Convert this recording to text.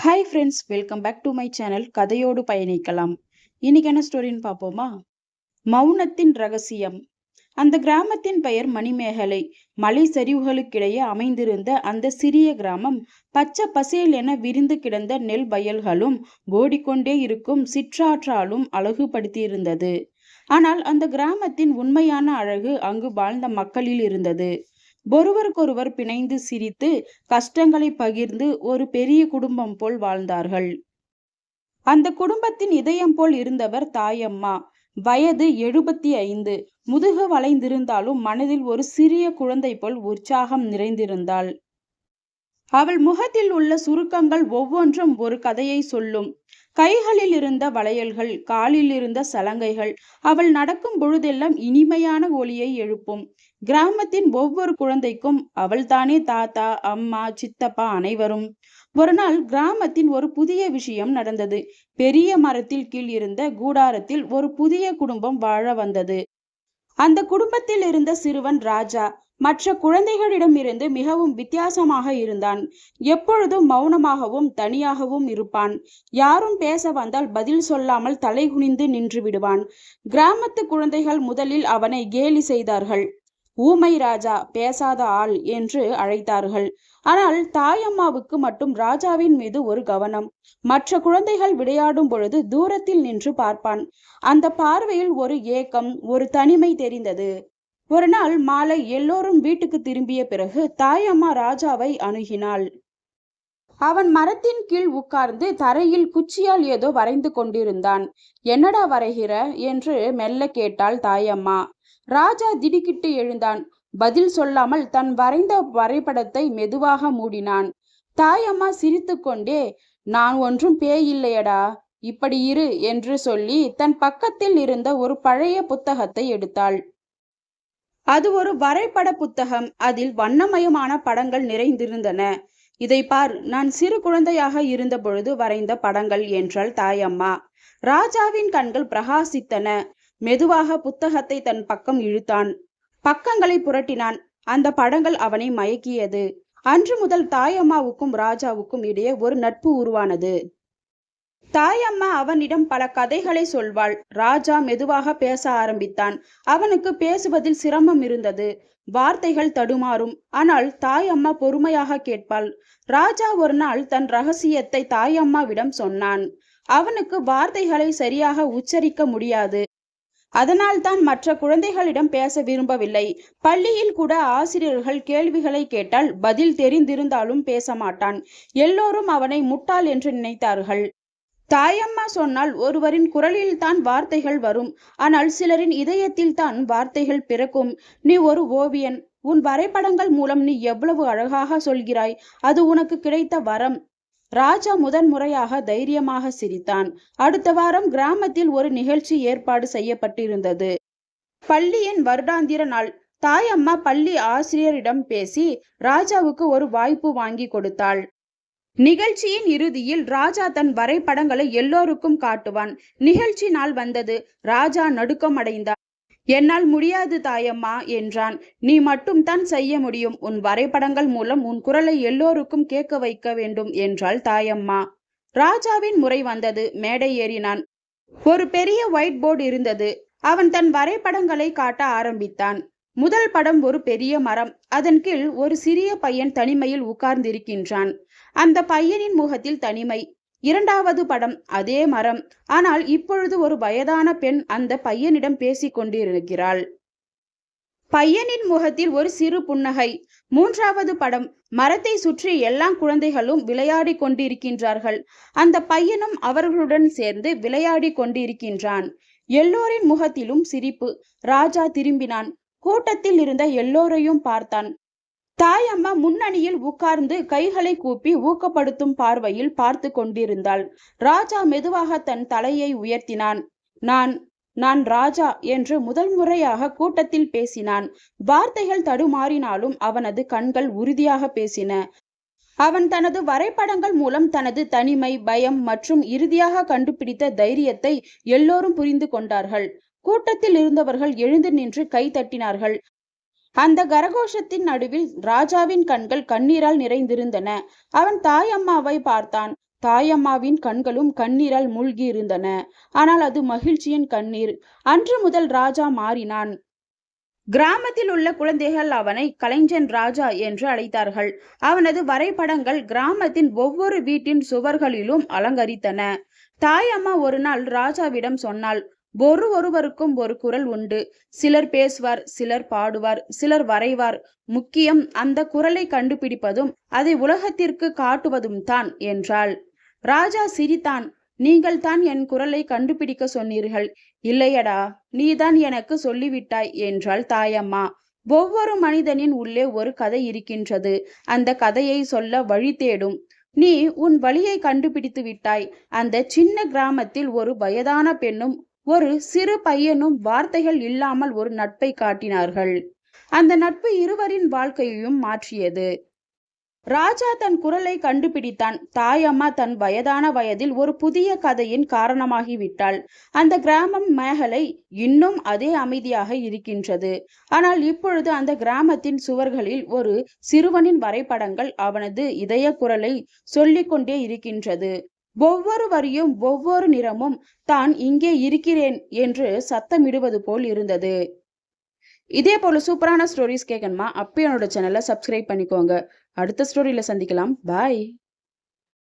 Hi friends, welcome back to my channel. கதையோடு பயணிக்கலாம். இன்னைக்கு என்ன ஸ்டோரின்னு பார்ப்போமா? மௌனத்தின் ரகசியம். அந்த கிராமத்தின் பெயர் மணிமேகலை. மலை சரிவுகளுக்கிடையே அமைந்திருந்த அந்த சிறிய கிராமம் பச்சை பசேல் என விரிந்து கிடந்த நெல் வயல்களும் ஓடிக்கொண்டே இருக்கும் சிற்றாற்றாலும் அழகுபடுத்தியிருந்தது. ஆனால் அந்த கிராமத்தின் உண்மையான அழகு அங்கு வாழ்ந்த மக்களில் இருந்தது. ஒருவருக்கொருவர் பிணைந்து சிரித்து கஷ்டங்களை பகிர்ந்து ஒரு பெரிய குடும்பம் போல் வாழ்ந்தார்கள். அந்த குடும்பத்தின் இதயம் போல் இருந்தவர் தாயம்மா. வயது 75. முதுகு வளைந்திருந்தாலும் மனதில் ஒரு சிறிய குழந்தை போல் உற்சாகம் நிறைந்திருந்தாள். அவள் முகத்தில் உள்ள சுருக்கங்கள் ஒவ்வொன்றும் ஒரு கதையை சொல்லும். கைகளில் இருந்த வளையல்கள், காலில் இருந்த சலங்கைகள் அவள் நடக்கும் பொழுதெல்லாம் இனிமையான ஒலியை எழுப்பும். கிராமத்தின் ஒவ்வொரு குழந்தைக்கும் அவள்தானே தாத்தா, அம்மா, சித்தப்பா அனைவரும். ஒரு நாள் கிராமத்தின் ஒரு புதிய விஷயம் நடந்தது. பெரிய மரத்தில் கீழ் இருந்த கூடாரத்தில் ஒரு புதிய குடும்பம் வாழ வந்தது. அந்த குடும்பத்தில் இருந்த சிறுவன் ராஜா மற்ற குழந்தைகளிடமிருந்து மிகவும் வித்தியாசமாக இருந்தான். எப்பொழுதும் மௌனமாகவும் தனியாகவும் இருப்பான். யாரும் பேச வந்தால் பதில் சொல்லாமல் தலை குனிந்து நின்று விடுவான். கிராமத்து குழந்தைகள் முதலில் அவனை கேலி செய்தார்கள். ஊமை ராஜா, பேசாத ஆள் என்று அழைத்தார்கள். ஆனால் தாயம்மாவுக்கு மட்டும் ராஜாவின் மீது ஒரு கவனம். மற்ற குழந்தைகள் விளையாடும் பொழுது தூரத்தில் நின்று பார்ப்பான். அந்த பார்வையில் ஒரு ஏக்கம், ஒரு தனிமை தெரிந்தது. ஒரு நாள் மாலை எல்லோரும் வீட்டுக்கு திரும்பிய பிறகு தாயம்மா ராஜாவை அணுகினாள். அவன் மரத்தின் கீழ் உட்கார்ந்து தரையில் குச்சியால் ஏதோ வரைந்து கொண்டிருந்தான். என்னடா வரைகிற என்று மெல்ல கேட்டாள் தாயம்மா. ராஜா திடுக்கிட்டு எழுந்தான். பதில் சொல்லாமல் தன் வரைந்த வரைபடத்தை மெதுவாக மூடினான். தாயம்மா சிரித்து கொண்டே, நான் ஒன்றும் பேயில்லையடா, இப்படி இரு என்று சொல்லி தன் பக்கத்தில் இருந்த ஒரு பழைய புத்தகத்தை எடுத்தாள். அது ஒரு வரைபட புத்தகம். அதில் வண்ணமயமான படங்கள் நிறைந்திருந்தன. இதை பார், நான் சிறு குழந்தையாக இருந்த பொழுது வரைந்த படங்கள் என்றாள் தாயம்மா. ராஜாவின் கண்கள் பிரகாசித்தன. மெதுவாக புத்தகத்தை தன் பக்கம் இழுத்தான். பக்கங்களை புரட்டினான். அந்த படங்கள் அவனை மயக்கியது. அன்று முதல் தாயம்மாவுக்கும் ராஜாவுக்கும் இடையே ஒரு நட்பு உருவானது. தாயம்மா அவனிடம் பல கதைகளை சொல்வாள். ராஜா மெதுவாக பேச ஆரம்பித்தான். அவனுக்கு பேசுவதில் சிரமம் இருந்தது. வார்த்தைகள் தடுமாறும். ஆனால் தாயம்மா பொறுமையாக கேட்பாள். ராஜா ஒரு நாள் தன் ரகசியத்தை தாயம்மாவிடம் சொன்னான். அவனுக்கு வார்த்தைகளை சரியாக உச்சரிக்க முடியாது. அதனால் தான் மற்ற குழந்தைகளிடம் பேச விரும்பவில்லை. பள்ளியில் கூட ஆசிரியர்கள் கேள்விகளை கேட்டால் பதில் தெரிந்திருந்தாலும் பேச மாட்டான். எல்லோரும் அவனை முட்டாள் என்று நினைத்தார்கள். தாயம்மா சொன்னால் ஒருவரின் குரலில் தான் வார்த்தைகள் வரும், ஆனால் சிலரின் இதயத்தில் தான் வார்த்தைகள் பிறக்கும். நீ ஒரு ஓவியன். உன் வரைபடங்கள் மூலம் நீ எவ்வளவு அழகாக சொல்கிறாய். அது உனக்கு கிடைத்த வரம். ராஜா முதன்முறையாக தைரியமாக சிரித்தான். அடுத்த வாரம் கிராமத்தில் ஒரு நிகழ்ச்சி ஏற்பாடு செய்யப்பட்டிருந்தது. பள்ளியின் வருடாந்திர நாள். தாயம்மா பள்ளி ஆசிரியரிடம் பேசி ராஜாவுக்கு ஒரு வாய்ப்பு வாங்கி கொடுத்தாள். நிகழ்ச்சியின் இறுதியில் ராஜா தன் வரைபடங்களை எல்லோருக்கும் காட்டுவான். நிகழ்ச்சி நாள் வந்தது. ராஜா நடுக்கம் அடைந்தான். என்னால் முடியாது தாயம்மா என்றான். நீ மட்டும் தான் செய்ய முடியும். உன் வரைபடங்கள் மூலம் உன் குரலை எல்லோருக்கும் கேட்க வைக்க வேண்டும் என்றாள் தாயம்மா. ராஜாவின் முறை வந்தது. மேடை ஏறினான். ஒரு பெரிய ஒயிட் போர்டு இருந்தது. அவன் தன் வரைபடங்களை காட்ட ஆரம்பித்தான். முதல் படம் ஒரு பெரிய மரம். அதன் கீழ் ஒரு சிறிய பையன் தனிமையில் உட்கார்ந்திருக்கின்றான். அந்த பையனின் முகத்தில் தனிமை. இரண்டாவது படம் அதே மரம். ஆனால் இப்பொழுது ஒரு வயதான பெண் அந்த பையனிடம் பேசிக் கொண்டிருக்கிறாள். பையனின் முகத்தில் ஒரு சிறு புன்னகை. மூன்றாவது படம் மரத்தை சுற்றி எல்லா குழந்தைகளும் விளையாடி கொண்டிருக்கின்றார்கள். அந்த பையனும் அவர்களுடன் சேர்ந்து விளையாடி கொண்டிருக்கின்றான். எல்லோரின் முகத்திலும் சிரிப்பு. ராஜா திரும்பினான். கூட்டத்தில் இருந்த எல்லோரையும் பார்த்தான். தாயம்மா முன்னணியில் உட்கார்ந்து கைகளை கூப்பி ஊக்கப்படுத்தும் பார்வையில் பார்த்து கொண்டிருந்தாள். ராஜா மெதுவாக தன் தலையை உயர்த்தினான். நான் ராஜா என்று முதல் முறையாக கூட்டத்தில் பேசினான். வார்த்தைகள் தடுமாறினாலும் அவனது கண்கள் உறுதியாக பேசின. அவன் தனது வரைபடங்கள் மூலம் தனது தனிமை, பயம் மற்றும் இறுதியாக கண்டுபிடித்த தைரியத்தை எல்லோரும் புரிந்து கொண்டார்கள். கூட்டத்தில் இருந்தவர்கள் எழுந்து நின்று கை தட்டினார்கள். அந்த கரகோஷத்தின் நடுவில் ராஜாவின் கண்கள் கண்ணீரால் நிறைந்திருந்தன. அவன் தாயம்மாவை பார்த்தான். தாயம்மாவின் கண்களும் கண்ணீரால் மூழ்கி இருந்தன. ஆனால் அது மகிழ்ச்சியின் கண்ணீர். அன்று முதல் ராஜா மாறினான். கிராமத்தில் உள்ள குழந்தைகள் அவனை கலைஞன் ராஜா என்று அழைத்தார்கள். அவனது வரைபடங்கள் கிராமத்தின் ஒவ்வொரு வீட்டின் சுவர்களிலும் அலங்கரித்தன. தாயம்மா ஒரு நாள் ராஜாவிடம் சொன்னாள், ஒருவருக்கும் ஒரு குரல் உண்டு. சிலர் பேசுவார், சிலர் பாடுவார், சிலர் வரைவார். முக்கியம் அந்த குரலை கண்டுபிடிப்பதும் அதை உலகத்திற்கு காட்டுவதும் தான் என்றாள். ராஜா சிரித்தான். நீங்கள் தான் என் குரலை கண்டுபிடிக்க சொன்னீர்கள். இல்லையடா, நீதான் எனக்கு சொல்லிவிட்டாய் என்றாள் தாயம்மா. ஒவ்வொரு மனிதனின் உள்ளே ஒரு கதை இருக்கின்றது. அந்த கதையை சொல்ல வழி தேடும். நீ உன் வழியை கண்டுபிடித்து விட்டாய். அந்த சின்ன கிராமத்தில் ஒரு வயதான பெண்ணும் ஒரு சிறு பையனும் வார்த்தைகள் இல்லாமல் ஒரு நட்பை காட்டினார்கள். அந்த நட்பு இருவரின் வாழ்க்கையையும் மாற்றியது. ராஜா தன் குரலை கண்டுபிடித்தான். தாயம்மா தன் வயதான வயதில் ஒரு புதிய கதையின் காரணமாகிவிட்டாள். அந்த கிராமம் மேகலை இன்னும் அதே அமைதியாக இருக்கின்றது. ஆனால் இப்பொழுது அந்த கிராமத்தின் சுவர்களில் ஒரு சிறுவனின் வரைபடங்கள் அவனது இதய குரலை சொல்லிக்கொண்டே இருக்கின்றது. ஒவ்வொரு வரியும் ஒவ்வொரு நிறமும் தான் இங்கே இருக்கிறேன் என்று சத்தமிடுவது போல் இருந்தது. இதே போல சூப்பரான ஸ்டோரிஸ் கேட்கணுமா? அப்போ என்னோட சேனலை சப்ஸ்கிரைப் பண்ணிக்கோங்க. அடுத்த ஸ்டோரியில சந்திக்கலாம். பாய்.